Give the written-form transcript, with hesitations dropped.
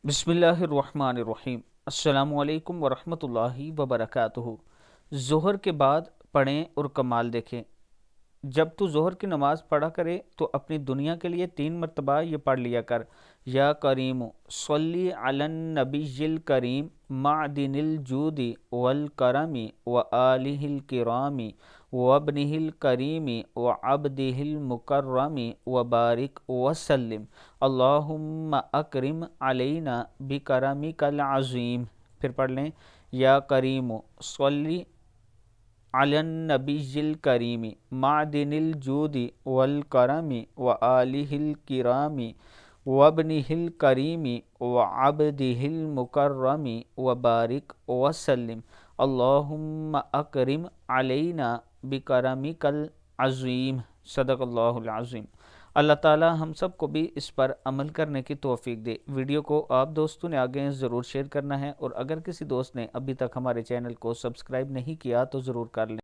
बिस्मिल्लाहिर्रहमानिर्रहीम। अस्सलामु अलैकुम वरहमतुल्लाहि वबरकातुहू। ज़ोहर के बाद पढ़ें और कमाल देखें। जब तू ज़ोहर की नमाज़ पढ़ा करे तो अपनी दुनिया के लिए 3 मरतबा ये पढ़ लिया कर, या करीम सल्ली अलन नबिय्यिल करीम मादिनिल जूदी वल करमी व आलिहिल किरामी व अब्निहिल करीमी व अब्दिहिल मुकर्रमी व बारिक वसल्लिम अल्लाहुम्मा अकरिम अलैना बिकरमिकल अज़ीम। फिर पढ़ लें, या करीम सल्ली अलन नबिय्यिल करीमी मादिनिल जूदी वल करमी व आलिहिल किरामी वब्निहिल करीमी व अब्दिहिल मुकर्रमी व बारिक वसल्लिम अल्लाहुम्मा अकरिम अलैना बिकरमिकल अज़ीम। सदक़ल्लाहुल अज़ीम। अल्लाह ताला हम सब को भी इस पर अमल करने की तौफीक दे। वीडियो को आप दोस्तों ने आगे ज़रूर शेयर करना है, और अगर किसी दोस्त ने अभी तक हमारे चैनल को सब्सक्राइब नहीं किया तो ज़रूर कर लें।